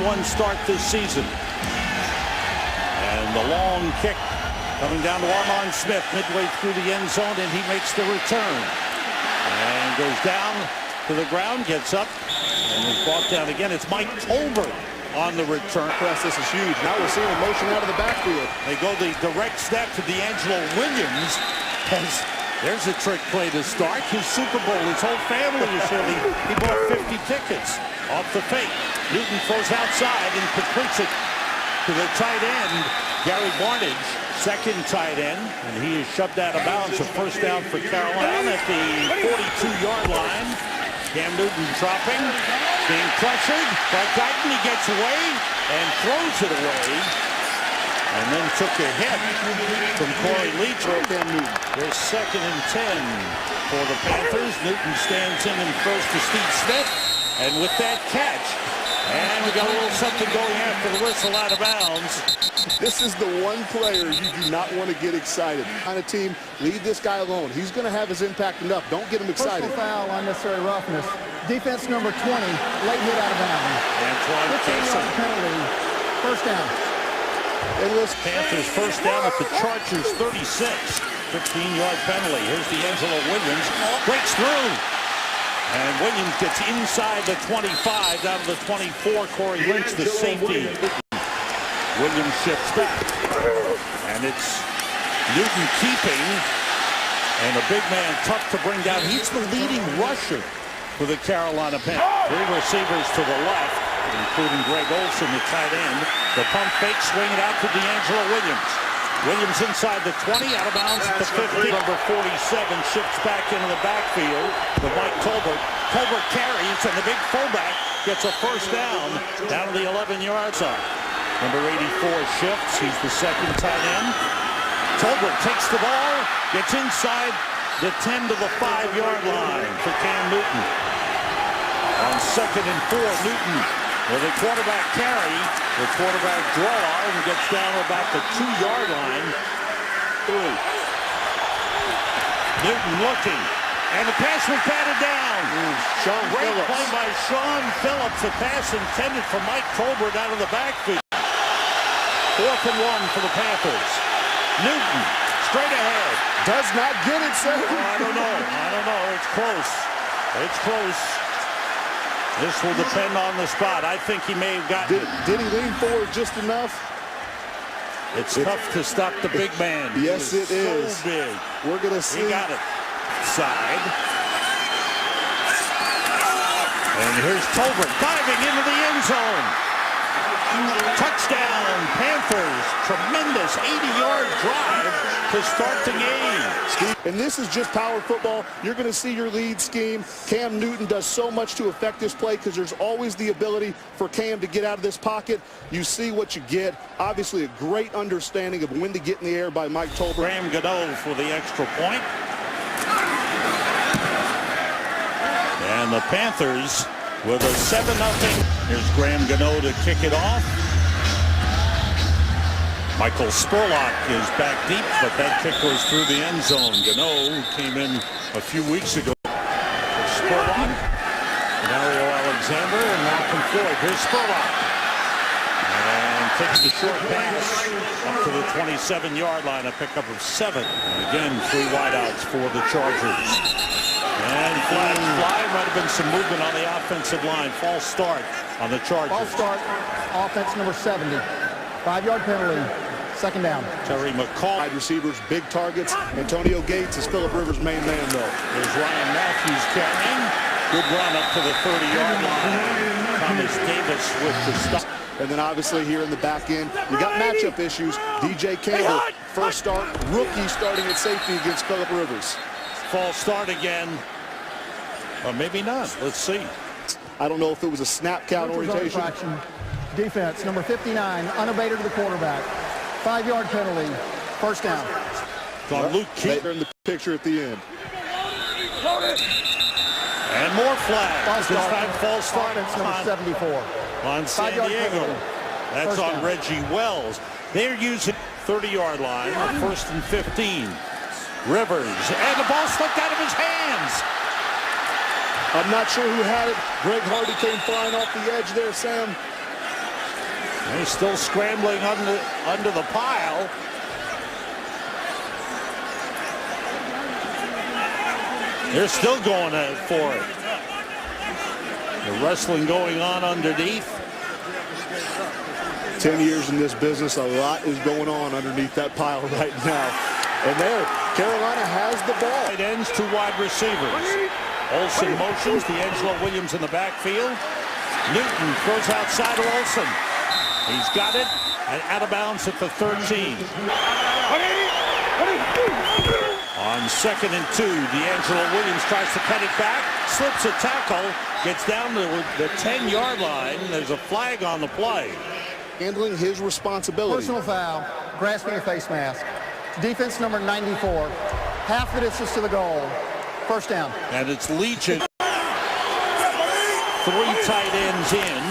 3-1 start this season. And the long kick coming down to Armon Smith midway through the end zone, and he makes the return. And goes down to the ground, gets up, and is brought down again. It's Mike Tolbert on the return. Press, this is huge. Now we're seeing a motion out of the backfield. They go the direct snap to D'Angelo Williams. There's a trick play to start. His Super Bowl, his whole family is here. He bought 50 tickets off the fake. Newton throws outside and completes it to the tight end, Gary Barnidge, second tight end, and he is shoved out of bounds. A first down for Carolina at the 42-yard line. Cam Newton dropping, being pressured by Guyton. He gets away and throws it away, and then took a hit from Corey Leach. There's 2nd and 10 for the Panthers. Newton stands in and throws to Steve Smith, and with that catch, and we got a little something going after the whistle out of bounds. This is the one player you do not want to get excited. On a team, leave this guy alone. He's going to have his impact enough. Don't get him excited. Personal foul, unnecessary roughness. Defense number 20, late hit out of bounds. Antoine Casey. Penalty, first down. Panthers first down at the Chargers 36. 15-yard penalty. Here's D'Angelo Williams. Breaks through. And Williams gets inside the 25, down to the 24. Corey Lynch, the safety. Williams shifts back. And it's Newton keeping. And a big man tough to bring down. He's the leading rusher for the Carolina Panthers. 3 receivers to the left, including Greg Olsen, the tight end. The pump fake, swing it out to D'Angelo Williams. Williams inside the 20, out of bounds at the 50. Number 47 shifts back into the backfield to Mike Tolbert. Tolbert carries, and the big fullback gets a first down to the 11-yard line. Number 84 shifts. He's the second tight end. Tolbert takes the ball, gets inside the 10 to the 5-yard line for Cam Newton. On 2nd and 4, Newton with a quarterback carry, the quarterback draw, and gets down to about the 2-yard line. Newton looking, and the pass was batted down. Great play by Sean Phillips. The pass intended for Mike Tolbert out of the backfield. 4th and 1 for the Panthers. Newton straight ahead. Does not get it, sir. I don't know. It's close. It's close. This will depend on the spot. I think he may have gotten it. Did he lean forward just enough? It's tough to stop the big man. Yes, it is. So big. We're going to see. He got it. Side. And here's Tolbert diving into the end zone. Touchdown, Panthers. Tremendous 80-yard drive to start the game. And this is just power football. You're going to see your lead scheme. Cam Newton does so much to affect this play because there's always the ability for Cam to get out of this pocket. You see what you get. Obviously, a great understanding of when to get in the air by Mike Tolbert. Graham Gano for the extra point. And the Panthers with a 7-0. Here's Graham Gano to kick it off. Michael Spurlock is back deep, but that kick goes through the end zone. Gano came in a few weeks ago. Spurlock, Mario Alexander, and Malcolm Floyd. Here's Spurlock. And takes the short pass up to the 27-yard line, a pickup of 7. And again, 3 wideouts for the Chargers. And flag fly. Might have been some movement on the offensive line. False start on the Chargers. False start, offense number 70. 5-yard penalty, 2nd down. Terry McCall. Wide receivers, big targets. Antonio Gates is Phillip Rivers' main man, though. There's Ryan Matthews carrying. Good run up to the 30-yard line. Thomas Davis with the stop. And then obviously here in the back end, you got matchup issues. DJ Campbell, first start, rookie starting at safety against Phillip Rivers. False start again. Or maybe not. Let's see. I don't know if it was a snap count orientation. Defense, number 59, unabated to the quarterback. 5-yard penalty, first down. On Luke Keith. They're in the picture at the end. And more flags. This time false start Offense number 74. On San Diego. That's on down. Reggie Wells. They're using 30-yard line, 1st and 15. Rivers, and the ball slipped out of his hands. I'm not sure who had it. Greg Hardy came flying off the edge there, Sam. They're still scrambling under the pile. They're still going for it. The wrestling going on underneath. 10 years in this business, a lot is going on underneath that pile right now. And there, Carolina has the ball. It ends to wide receivers. Olsen motions, D'Angelo Williams in the backfield. Newton throws outside of Olsen. He's got it, and out of bounds at the 13. On 2nd and 2, D'Angelo Williams tries to cut it back, slips a tackle, gets down to the 10-yard line. There's a flag on the play. Handling his responsibility. Personal foul, grasping a face mask. Defense number 94. Half the distance to the goal. First down. And it's Legion. 3 tight ends in.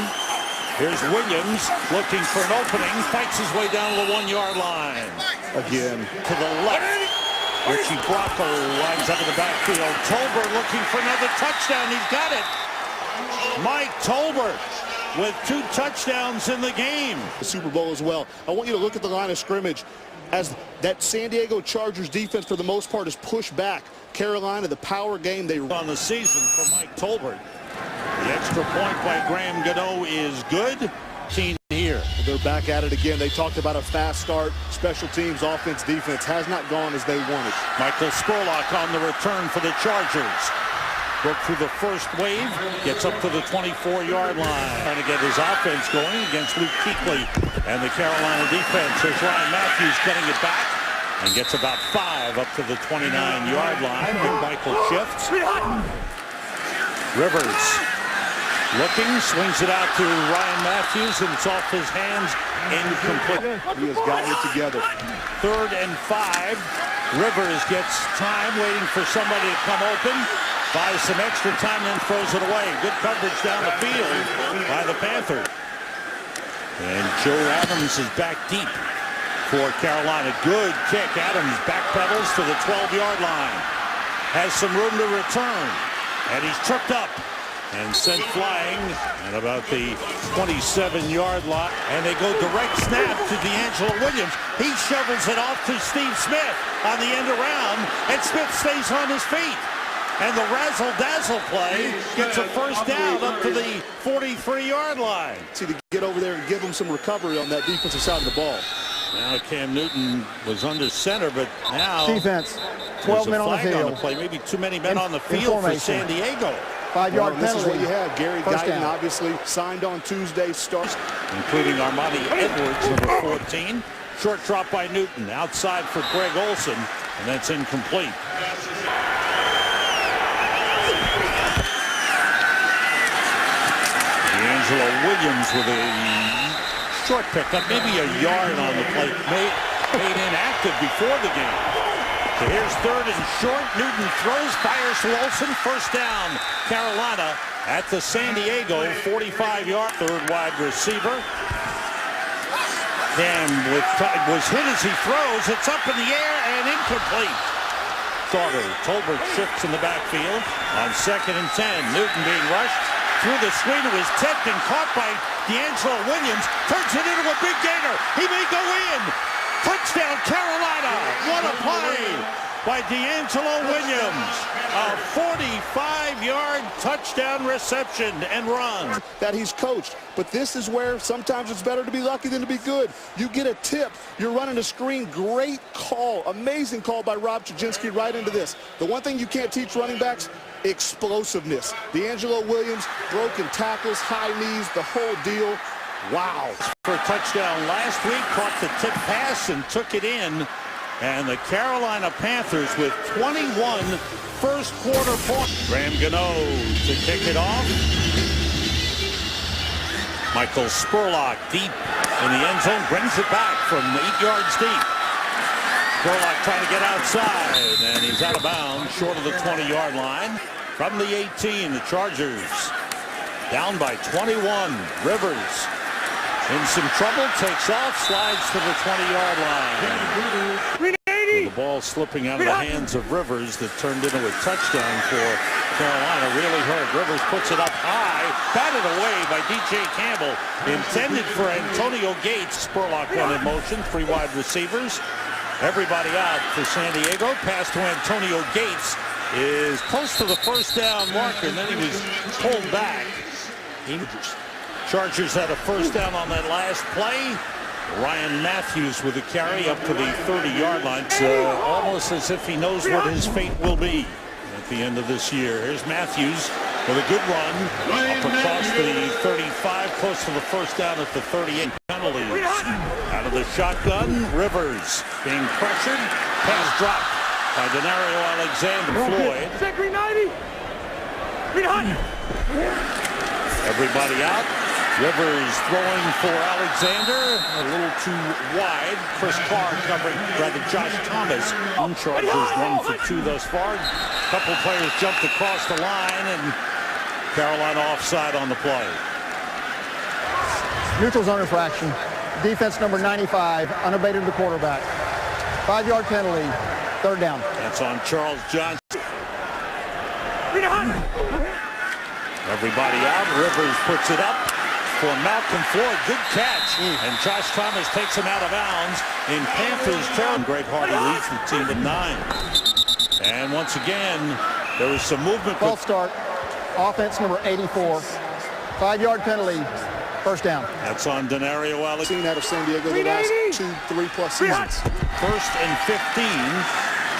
Here's Williams looking for an opening, fights his way down to the 1-yard line. Again. To the left. Richie Bracco lines up in the backfield. Tolbert looking for another touchdown. He's got it. Mike Tolbert with 2 touchdowns in the game. The Super Bowl as well. I want you to look at the line of scrimmage as that San Diego Chargers defense for the most part is pushed back. Carolina, the power game they on the season for Mike Tolbert. The extra point by Graham Gano is good. Team here. They're back at it again. They talked about a fast start. Special teams, offense, defense has not gone as they wanted. Michael Spurlock on the return for the Chargers. Broke through the first wave, gets up to the 24-yard line. Trying to get his offense going against Luke Kuechly and the Carolina defense. There's Ryan Matthews cutting it back and gets about 5 up to the 29-yard line. Michael shifts. Rivers looking, swings it out to Ryan Matthews, and it's off his hands, incomplete. He has gotten it together. 3rd and 5. Rivers gets time, waiting for somebody to come open. Buys some extra time, then throws it away. Good coverage down the field by the Panthers. And Joe Adams is back deep for Carolina. Good kick. Adams backpedals to the 12-yard line. Has some room to return. And he's tripped up and sent flying at about the 27-yard line. And they go direct snap to D'Angelo Williams. He shovels it off to Steve Smith on the end around, and Smith stays on his feet. And the razzle-dazzle play gets a first down up to the 43-yard line. See, to get over there and give them some recovery on that defensive side of the ball. Now Cam Newton was under center, but now defense, 12 men on the field. On the play. Maybe too many men on the field for San Diego. 5-yard penalty. This is what you have. Gary First Guyton down. obviously signed on Tuesday. Starts. Including Armani Edwards, number 14. Short drop by Newton. Outside for Greg Olsen, and that's incomplete. D'Angelo Williams with a short pickup, maybe a yard on the play. Made inactive before the game. So here's 3rd and short. Newton throws, fires to Olsen. First down, Carolina at the San Diego 45-yard. 3rd wide receiver. Cam was hit as he throws. It's up in the air and incomplete. Tolbert shifts in the backfield on 2nd and 10. Newton being rushed through the screen, who is tipped and caught by D'Angelo Williams. Turns it into a big gainer. He may go in. Touchdown, Carolina. What a play by D'Angelo Williams. A 45-yard touchdown reception and run. That he's coached. But this is where sometimes it's better to be lucky than to be good. You get a tip. You're running a screen. Great call. Amazing call by Rob Chudzinski right into this. The one thing you can't teach running backs, explosiveness. D'Angelo Williams, broken tackles, high knees, the whole deal. Wow. For a touchdown last week, caught the tip pass and took it in. And the Carolina Panthers with 21 first quarter points. Graham Gano to kick it off. Michael Spurlock deep in the end zone, brings it back from 8 yards deep. Spurlock trying to get outside, and he's out of bounds, short of the 20-yard line. From the 18, the Chargers down by 21. Rivers in some trouble, takes off, slides to the 20-yard line. The ball slipping out of the hands of Rivers that turned into a touchdown for Carolina. Really hurt. Rivers puts it up high. Batted away by D.J. Campbell. Intended for Antonio Gates. Spurlock went in motion. 3 wide receivers. Everybody out for San Diego. Pass to Antonio Gates is close to the first down marker, and then he was pulled back. Chargers had a first down on that last play. Ryan Matthews with a carry up to the 30-yard line. It's almost as if he knows what his fate will be at the end of this year. Here's Matthews with a good run up across the 35, close to the first down at the 38. Penalties out of the shotgun. Rivers being pressured. Pass dropped by Denario Alexander. Floyd. Everybody out. Rivers throwing for Alexander, a little too wide. Chris Carr covering, rather Josh Thomas. Chargers 1 for 2 thus far. A couple players jumped across the line, and Carolina offside on the play. Neutral zone infraction. Defense number 95, unabated to the quarterback. 5-yard penalty, 3rd down. That's on Charles Johnson. Everybody out. Rivers puts it up for Malcolm Floyd. Good catch. And Josh Thomas takes him out of bounds in Panthers territory. Greg Hardy leads the team at 9. And once again, there was some movement. False start. Offense number 84. 5-yard penalty. 1st down. That's on Denario Alexander. Seen out of San Diego the last 2-3+ seasons. 1st and 15.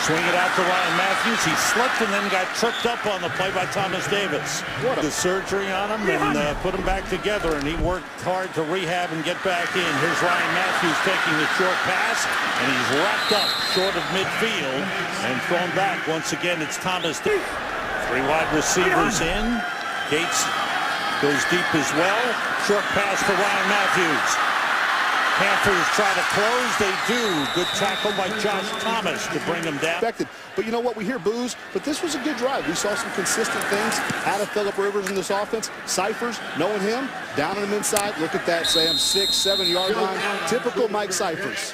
Swing it out to Ryan Matthews. He slipped and then got tripped up on the play by Thomas Davis. The surgery on him and put him back together, and he worked hard to rehab and get back in. Here's Ryan Matthews taking the short pass, and he's wrapped up short of midfield and thrown back. Once again, it's Thomas Davis. 3 wide receivers in. Gates goes deep as well. Short pass to Ryan Matthews. Panthers try to close. They do. Good tackle by Josh Thomas to bring him down. But you know what? We hear boos, but this was a good drive. We saw some consistent things out of Phillip Rivers in this offense. Cyphers, knowing him, down on him inside. Look at that, Sam. 6-7 yard line. Typical Mike Cyphers.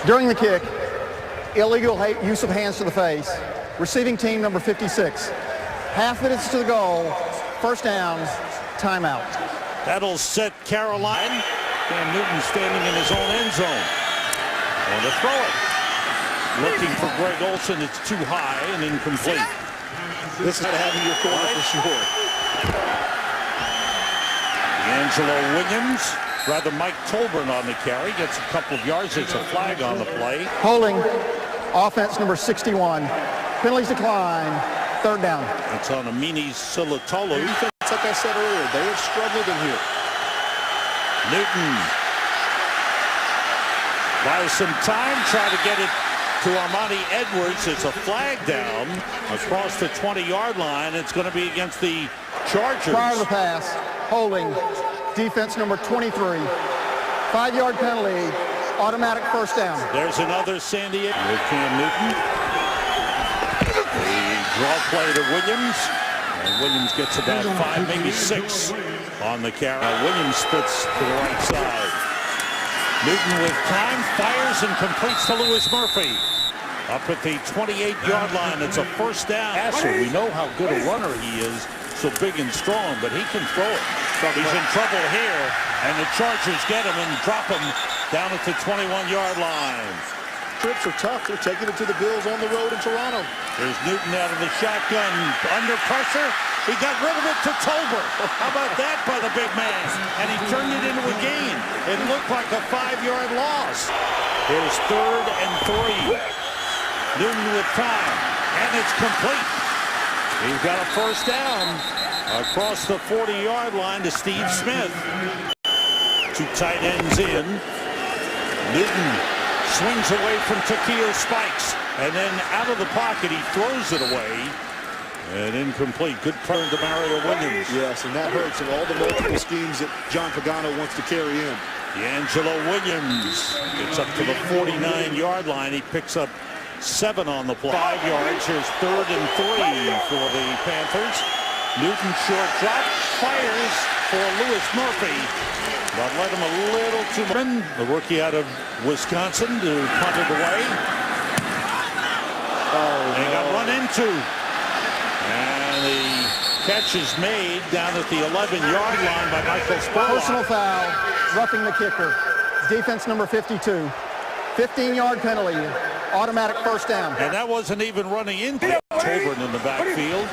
During the kick, illegal use of hands to the face. Receiving team number 56. Half minutes to the goal. 1st down. Timeout. That'll set Carolina. Cam Newton standing in his own end zone. On to throw it. Looking for Greg Olsen. It's too high and incomplete. This is having your corner for sure. Angelo Williams, rather Mike Tolbert on the carry. Gets a couple of yards. It's a flag on the play. Holding. Offense number 61. Penalties decline. 3rd down. It's on Amini Silatolu. Like I said earlier, they have struggled in here. Newton buys some time, try to get it to Armani Edwards. It's a flag down across the 20-yard line. It's going to be against the Chargers. Prior to the pass, holding. Defense number 23. 5-yard penalty, automatic 1st down. There's another San Diego with Cam Newton. The draw play to Williams. And Williams gets about 5, maybe 6 on the carry. Williams splits to the right side. Newton with time, fires and completes to Lewis Murphy. Up at the 28-yard line, it's a 1st down. We know how good a runner he is, so big and strong, but he can throw it. He's in trouble here, and the Chargers get him and drop him down at the 21-yard line. Trips are tough. They're taking it to the Bills on the road in Toronto. There's Newton out of the shotgun. Under pressure. He got rid of it to Tolbert. How about that by the big man? And he turned it into a gain. It looked like a 5-yard loss. Here's 3rd and 3. Newton with time. And it's complete. He's got a 1st down across the 40-yard line to Steve Smith. 2 tight ends in. Newton swings away from Takeo Spikes, and then out of the pocket, he throws it away, and incomplete. Good turn to Mario Williams. Yes, and that hurts in all the multiple schemes that John Pagano wants to carry in. D'Angelo Williams gets up to the 49-yard line. He picks up 7 on the play. 5 yards. Here's 3rd and 3 for the Panthers. Newton short drop, fires, for Louis Murphy, but led him a little too much. The rookie out of Wisconsin to punt it away. They got run into. And the catch is made down at the 11-yard line by Michael Spurlock. Personal foul, roughing the kicker. Defense number 52. 15-yard penalty, automatic first down. And that wasn't even running into Tolbert in the backfield.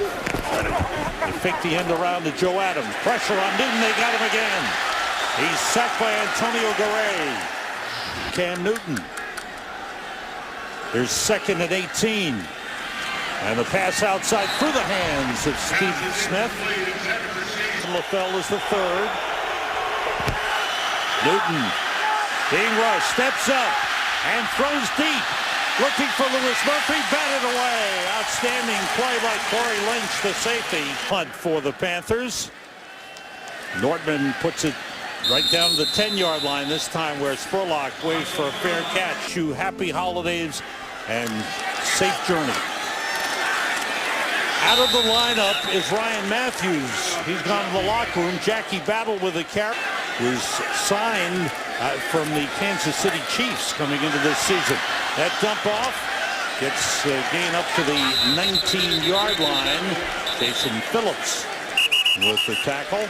They faked the end around to Joe Adams. Pressure on Newton, they got him again. He's sacked by Antonio Garay. Cam Newton. Here's 2nd and 18. And the pass outside through the hands of Steve Smith. LaFell is the third. Newton being rushed, steps up and throws deep. Looking for Louis Murphy, batted away. Outstanding play by Corey Lynch, the safety. Punt for the Panthers. Nordman puts it right down to the 10-yard line this time, where Spurlock waits for a fair catch. You happy holidays and safe journey. Out of the lineup is Ryan Matthews. He's gone to the locker room. Jackie Battle with a carry. Was signed from the Kansas City Chiefs coming into this season. That dump off gets gain up to the 19-yard line. Jason Phillips with the tackle.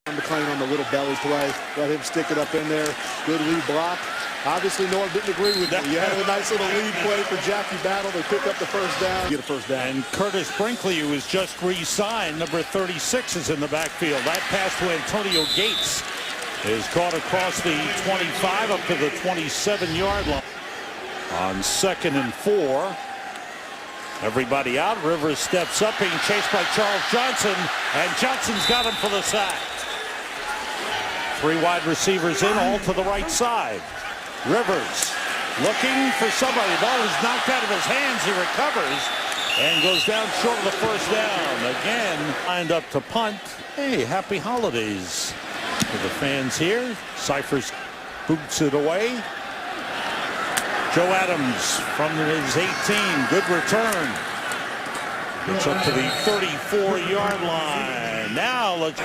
McClain on the little belly play. Let him stick it up in there. Good lead block. Obviously, Norm didn't agree with that. You had a nice little lead play for Jackie Battle. They pick up the first down. Get a first down. And Curtis Brinkley, who was just re-signed, number 36, is in the backfield. That pass to Antonio Gates is caught across the 25 up to the 27-yard line. On 2nd and 4. Everybody out. Rivers steps up, being chased by Charles Johnson, and Johnson's got him for the sack. 3 wide receivers in, all to the right side. Rivers looking for somebody. The ball is knocked out of his hands. He recovers and goes down short of the first down. Again, lined up to punt. Hey, happy holidays to the fans here. Cyphers boots it away. Joe Adams from his 18. Good return. Gets up to the 34-yard line. Now let's...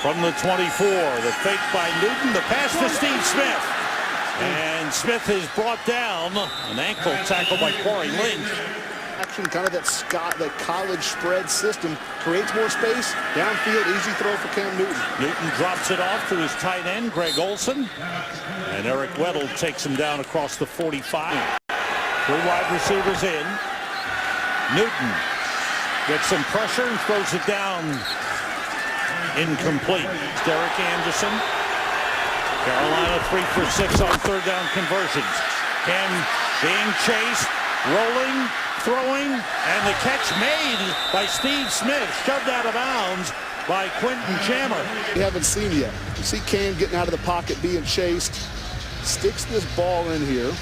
From the 24, the fake by Newton, the pass to Steve Smith. And Smith is brought down. An ankle tackle by Corey Lynch. Action, kind of that college spread system. Creates more space. Downfield, easy throw for Cam Newton. Newton drops it off to his tight end, Greg Olson. And Eric Weddle takes him down across the 45. 3 wide receivers in. Newton gets some pressure and throws it down. Incomplete. Derek Anderson. Carolina 3 for 6 on 3rd down conversions. Cam being chased, rolling, throwing, and the catch made by Steve Smith. Shoved out of bounds by Quentin Jammer. We haven't seen yet. You see Cam getting out of the pocket, being chased. Sticks this ball in here.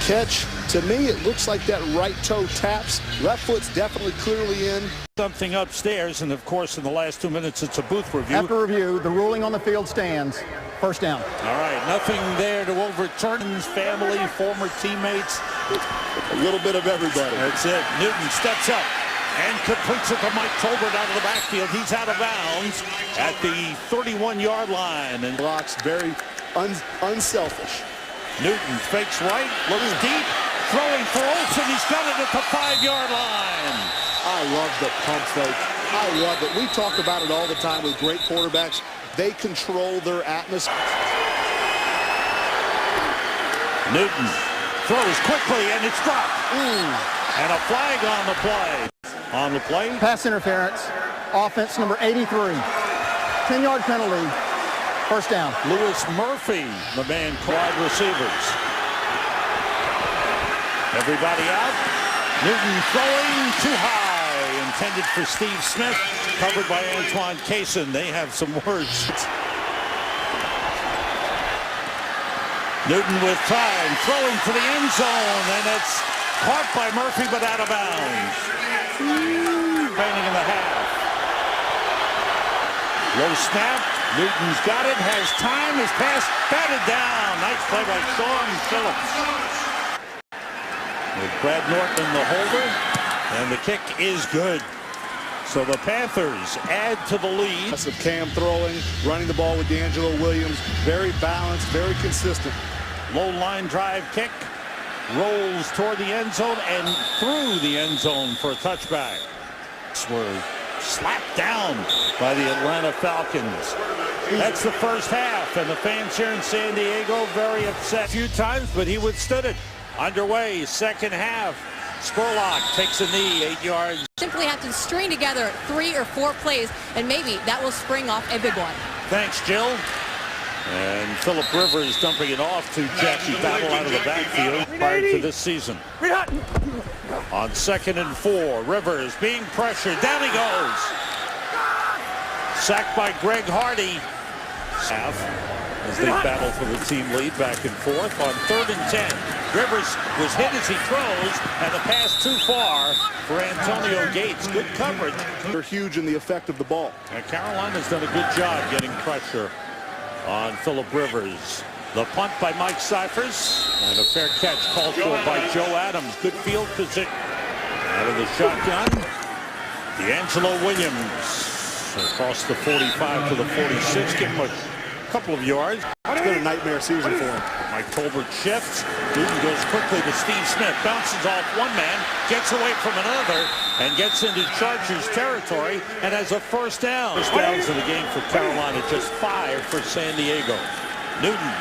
Catch. To me, it looks like that right toe taps. Left foot's definitely clearly in. Something upstairs, and of course, in the last 2 minutes, it's a booth review. After review, the ruling on the field stands. First down. All right, nothing there to overturn his family, former teammates. A little bit of everybody. That's it. Newton steps up and completes it to Mike Tolbert out of the backfield. He's out of bounds at the 31-yard line. And blocks very unselfish. Newton fakes right, looks deep, throwing for Olsen. He's got it at the 5-yard line. I love the pump fake. I love it. We talk about it all the time with great quarterbacks. They control their atmosphere. Newton throws quickly, and it's dropped. And a flag on the play. On the play. Pass interference. Offense number 83. 10-yard penalty. First down. Louis Murphy, the man, wide receivers. Everybody out. Newton throwing too high. Intended for Steve Smith. Covered by Antoine Cason. They have some words. Newton with time. Throwing to the end zone. And it's caught by Murphy, but out of bounds. Painting in the half. Low snap. Newton's got it, has time, his pass batted down. Nice play by Sean Phillips. With Brad Norton the holder, and the kick is good. So the Panthers add to the lead. Of Cam throwing, running the ball with D'Angelo Williams. Very balanced, very consistent. Low line drive kick. Rolls toward the end zone and through the end zone for a touchback. Were slapped down by the Atlanta Falcons. That's the first half, and the fans here in San Diego very upset a few times, but he withstood it. Underway, second half. Spurlock takes a knee, 8 yards. Simply have to string together 3 or 4 plays, and maybe that will spring off a big one. Thanks, Jill. And Philip Rivers dumping it off to Jackie Battle out of the backfield prior to this season. On 2nd and 4, Rivers being pressured. Down he goes. Sacked by Greg Hardy. Half as they battle for the team lead back and forth. On 3rd and 10, Rivers was hit as he throws, and the pass too far for Antonio Gates. Good coverage. They're huge in the effect of the ball. And Carolina's done a good job getting pressure on Philip Rivers. The punt by Mike Cyphers, and a fair catch called for by Joe Adams. Good field position. Out of the shotgun, D'Angelo Williams across the 45 to the 46. Give him a couple of yards. It's been a nightmare season for him. Mike Tolbert shifts. Newton goes quickly to Steve Smith. Bounces off one man, gets away from another, and gets into Chargers territory and has a first down. First downs of the game for Carolina, just 5 for San Diego. Newton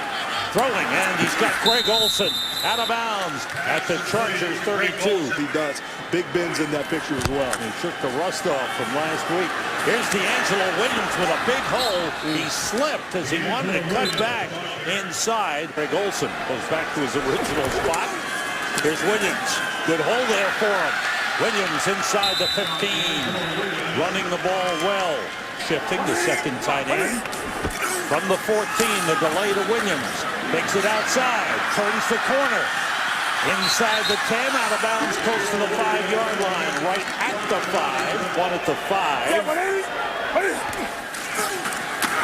throwing, and he's got Greg Olsen out of bounds at the Chargers 32. He does. Big Ben's in that picture as well. He took the rust off from last week. Here's D'Angelo Williams with a big hole. He slipped as he wanted to cut back inside. Greg Olsen goes back to his original spot. Here's Williams. Good hole there for him. Williams inside the 15. Running the ball well. Shifting the second tight end. From the 14, the delay to Williams. Takes it outside. Turns the corner. Inside the 10, out of bounds, close to the 5-yard line. Right at the 5. 1 at the 5.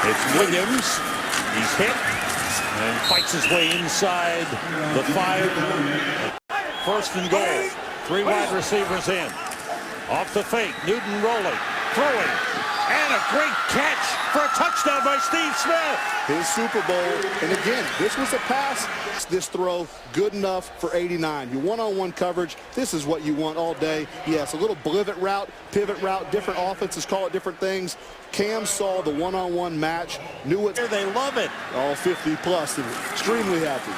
It's Williams. He's hit and fights his way inside the 5. First and goal. 3 wide receivers in. Off the fake. Newton rolling. Throwing. And a great catch for a touchdown by Steve Smith. His Super Bowl. And again, this was a pass. This throw, good enough for 89. You one-on-one coverage. This is what you want all day. Yes, a little pivot route, different offenses call it different things. Cam saw the one-on-one match, knew it. They love it. All 50 plus, and extremely happy.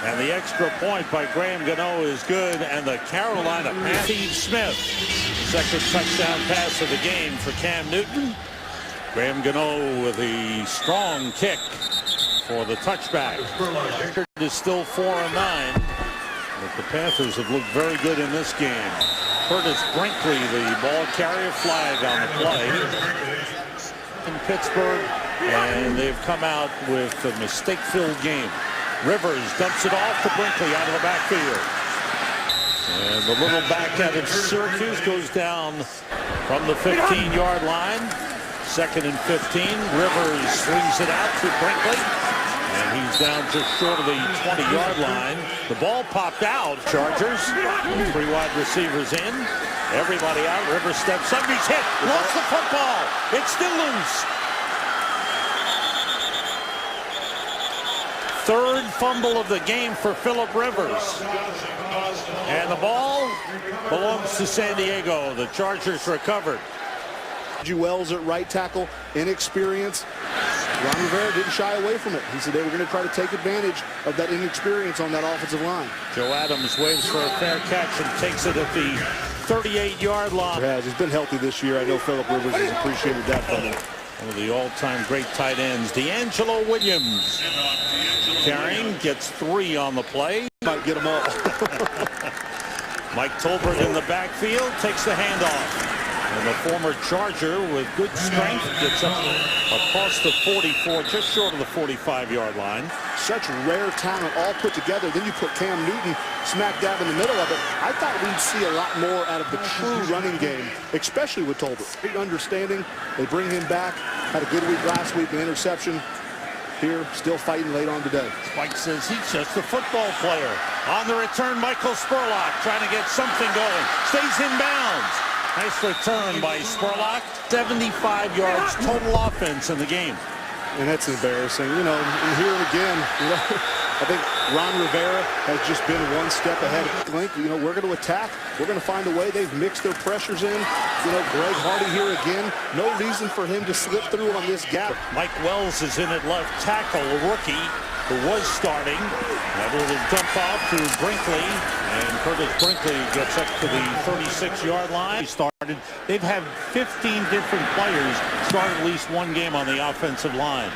And the extra point by Graham Gano is good, and the Carolina pass. Steve Smith, second touchdown pass of the game for Cam Newton. Graham Gano with a strong kick for the touchback. Record is still 4-9, but the Panthers have looked very good in this game. Curtis Brinkley, the ball carrier, flag on the play in Pittsburgh, and they've come out with a mistake-filled game. Rivers dumps it off to Brinkley out of the backfield. And the little back out of Syracuse goes down from the 15-yard line. 2nd and 15. Rivers swings it out to Brinkley. And he's down just short of the 20-yard line. The ball popped out. Chargers. 3 wide receivers in. Everybody out. Rivers steps up. He's hit. Lost the football. It's still loose. 3rd fumble of the game for Philip Rivers. And the ball belongs to San Diego. The Chargers recovered. Wells at right tackle, inexperience. Ron Rivera didn't shy away from it. He said they were going to try to take advantage of that inexperience on that offensive line. Joe Adams waits for a fair catch and takes it at the 38-yard line. He's been healthy this year. I know Philip Rivers has appreciated that from him. One of the all-time great tight ends, D'Angelo Williams. Carrying, gets 3 on the play. Might get them all. Mike Tolbert in the backfield takes the handoff. And the former Charger with good strength gets up across the 44, just short of the 45-yard line. Such rare talent all put together. Then you put Cam Newton smack dab in the middle of it. I thought we'd see a lot more out of the true running game, especially with Tolbert. Great understanding. They bring him back. Had a good week last week, an interception. Here, still fighting late on today. Mike says he's just a football player. On the return, Michael Spurlock trying to get something going. Stays in bounds. Nice return by Spurlock. 75 yards total offense in the game. And that's embarrassing. You know, and here again, you know, I think Ron Rivera has just been one step ahead of Link. You know, we're going to attack. We're going to find a way. They've mixed their pressures in. You know, Greg Hardy here again. No reason for him to slip through on this gap. Mike Wells is in at left tackle, a rookie who was starting. That little dump off to Brinkley. And Curtis Brinkley gets up to the 36-yard line. He started. They've had 15 different players start at least one game on the offensive line.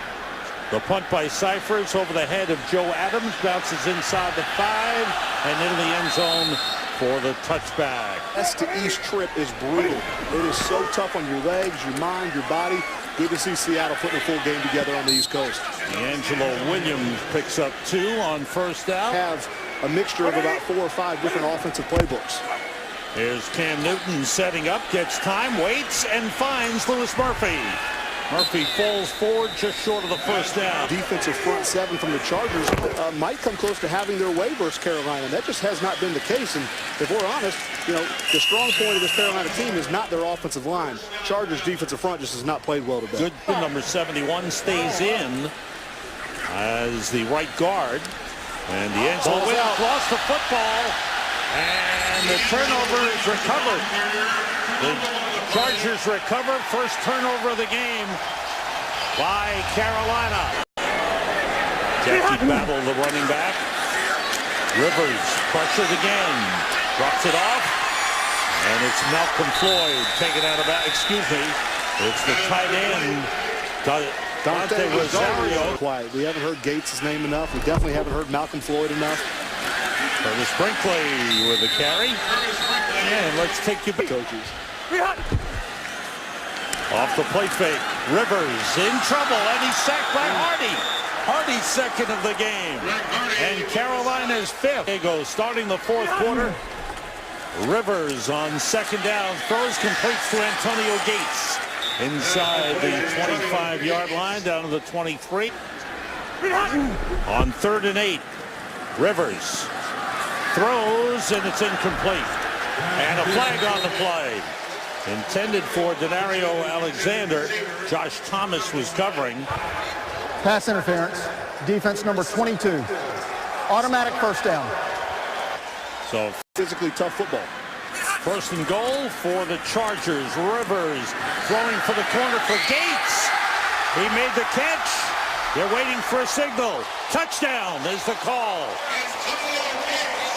The punt by Cyphers over the head of Joe Adams, bounces inside the 5 and into the end zone for the touchback. West to east trip is brutal. It is so tough on your legs, your mind, your body. Good to see Seattle putting a full game together on the East Coast. D'Angelo Williams picks up 2 on first down. Have a mixture of about 4 or 5 different offensive playbooks. Here's Cam Newton setting up, gets time, waits, and finds Lewis Murphy. Murphy falls forward just short of the first down. Defensive front 7 from the Chargers might come close to having their way versus Carolina. That just has not been the case. And if we're honest, you know, the strong point of this Carolina team is not their offensive line. Chargers defensive front just has not played well today. Good. Number 71 stays in as the right guard. And D'Angelo Williams lost the football. And the turnover is recovered. The Chargers recover. First turnover of the game by Carolina. Jackie Battle, the running back. Rivers pressured again. Drops it off. And it's Malcolm Floyd taken out of that. Excuse me. It's the tight end. Dante Rosario. Quiet. We haven't heard Gates' name enough. We definitely haven't heard Malcolm Floyd enough. Curtis Brinkley with a carry. And let's take you back. Coaches. Off the play fake. Rivers in trouble, and he's sacked by Hardy. Hardy's second of the game. And Carolina's 5th. Diego starting the 4th quarter. Rivers on second down. Throws completes to Antonio Gates. Inside the 25-yard line, down to the 23. On 3rd and 8. Rivers throws, and it's incomplete. And a flag on the play. Intended for Denario Alexander. Josh Thomas was covering. Pass interference. Defense number 22. Automatic first down. So Physically tough football. first and goal for the Chargers. Rivers throwing for the corner for Gates. He made the catch. They're waiting for a signal. Touchdown is the call.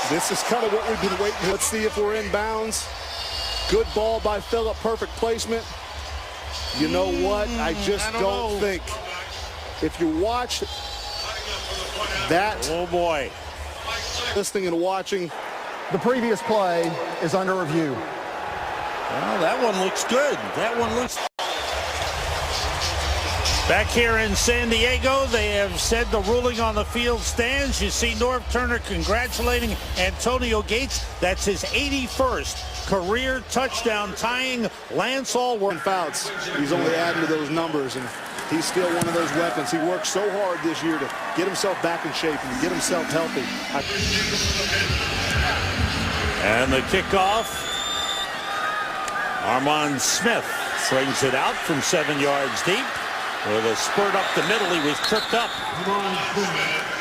This is kind of what we've been waiting. Let's see if we're in bounds. Good ball by Phillip. Perfect placement. You know what? I just don't think. If you watch that. Oh, boy. Listening and watching. The previous play is under review. Well, that one looks good. That one looks... Back here in San Diego, they have said the ruling on the field stands. You see Norv Turner congratulating Antonio Gates. That's his 81st career touchdown, tying Lance Allworth. Fouts. He's only adding to those numbers, and he's still one of those weapons. He worked so hard this year to get himself back in shape and get himself healthy. And the kickoff. Armand Smith brings it out from 7 yards deep. With a spurt up the middle, he was tripped up.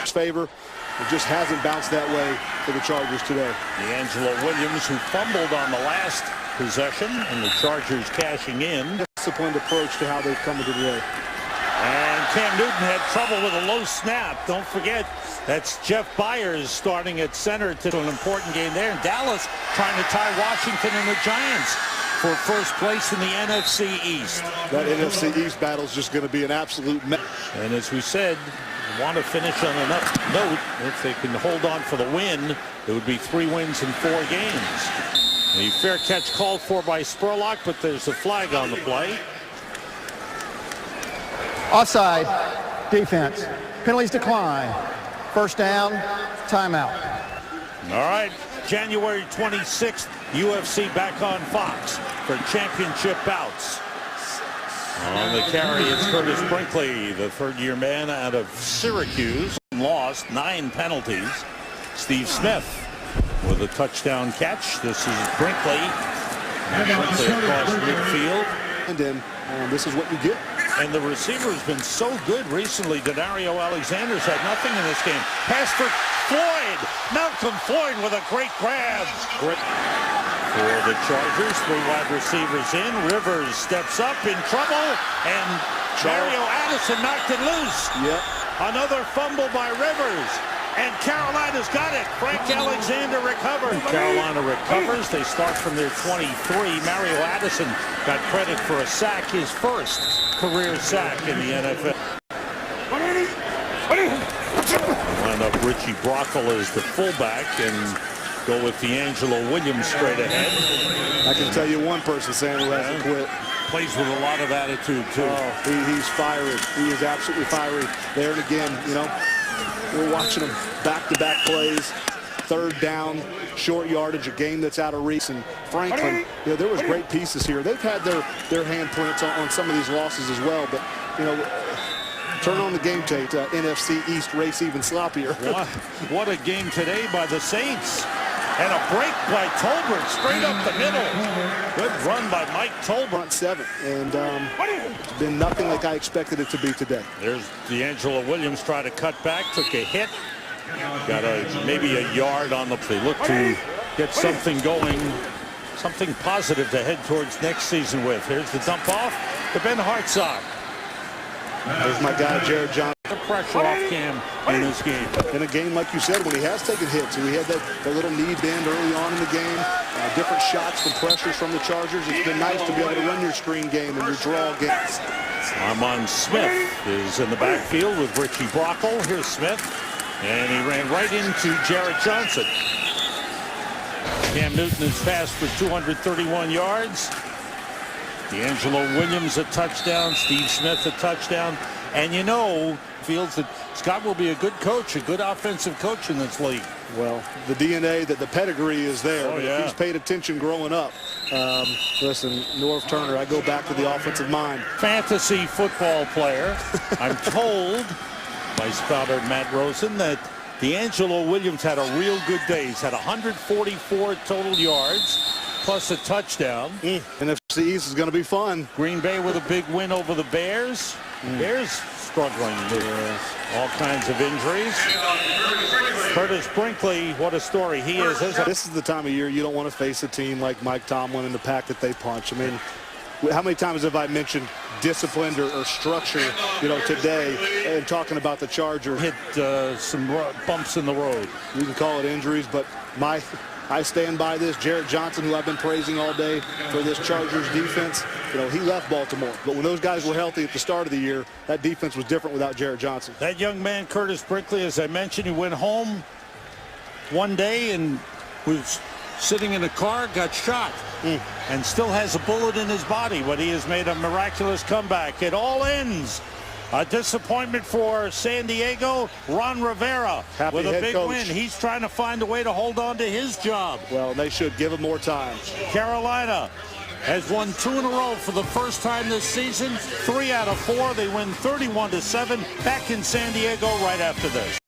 Favor. It just hasn't bounced that way for the Chargers today. D'Angelo Williams, who fumbled on the last possession, and the Chargers cashing in. Disciplined approach to how they've come into today. And Cam Newton had trouble with a low snap. Don't forget, that's Jeff Byers starting at center to an important game there. And Dallas trying to tie Washington and the Giants for first place in the NFC East. That NFC East battle is just going to be an absolute mess. And as we said, want to finish on enough note. If they can hold on for the win, it would be 3 wins in 4 games. The fair catch called for by Spurlock, but there's a flag on the play. Offside. Defense. Penalties decline. First down. Timeout. All right. January 26th, UFC back on Fox for championship bouts. On the carry, it's Curtis Brinkley, the third-year man out of Syracuse. Lost 9 penalties. Steve Smith with a touchdown catch. This is Brinkley. Brinkley across midfield. And then this is what you get. And the receiver has been so good recently. Denario Alexander's had nothing in this game. Pass for Floyd. Malcolm Floyd with a great grab. Great. For the Chargers, 3 wide receivers in. Rivers steps up in trouble. And Mario Addison knocked it loose. Yep. Another fumble by Rivers. And Carolina's got it. Frank Alexander recovered. Carolina recovers. They start from their 23. Mario Addison got credit for a sack, his first career sack in the NFL. Line up Richie Brockle as the fullback and go with D'Angelo Williams straight ahead. I can tell you one person, Sam, who hasn't quit. Plays with a lot of attitude, too. Oh, he's fiery. He is absolutely fiery. There and again, you know, we're watching them back-to-back plays, 3rd down, short yardage, a game that's out of reach. And Franklin, you know, there was great pieces here. They've had their handprints on some of these losses as well. But, you know, turn on the game tape. NFC East race even sloppier. What a game today by the Saints. And a break by Tolbert straight up the middle. Good run by Mike Tolbert. Front 7. And it's been nothing like I expected it to be today. There's D'Angelo Williams trying to cut back. Took a hit. Got maybe a yard on the play. Look to get something going. Something positive to head towards next season with. Here's the dump off to Ben Hartsock. There's my guy, Jared Johnson. The pressure off Cam in this game. In a game, like you said, when he has taken hits, we had that little knee bend early on in the game, different shots and pressures from the Chargers. It's been nice to be able to run your screen game and your draw games. Armand Smith is in the backfield with Richie Brockle. Here's Smith, and he ran right into Jared Johnson. Cam Newton has passed for 231 yards. D'Angelo Williams a touchdown. Steve Smith a touchdown. And you know, feels that Scott will be a good coach, a good offensive coach in this league. Well, the DNA, that the pedigree is there. Oh, but yeah. if he's paid attention growing up. Listen, Norv Turner, I go back to the offensive mind. Fantasy football player. I'm told by Spouter Matt Rosen that D'Angelo Williams had a real good day. He's had 144 total yards, plus a touchdown. NFC East is going to be fun. Green Bay with a big win over the Bears. Bears struggling with all kinds of injuries. Curtis Brinkley, what a story he is. This is the time of year you don't want to face a team like Mike Tomlin and the pack that they punch. I mean, how many times have I mentioned disciplined or structure, you know, today, and talking about the Chargers? Hit some bumps in the road. You can call it injuries, but I stand by this. Jared Johnson, who I've been praising all day for this Chargers defense, you know, he left Baltimore. But when those guys were healthy at the start of the year, that defense was different without Jared Johnson. That young man, Curtis Brinkley, as I mentioned, he went home one day and was sitting in a car, got shot, and still has a bullet in his body, but he has made a miraculous comeback. It all ends. A disappointment for San Diego. Ron Rivera with a big win. He's trying to find a way to hold on to his job. Well, they should give him more time. Carolina has won 2 in a row for the first time this season. 3 out of 4. They win 31-7 back in San Diego right after this.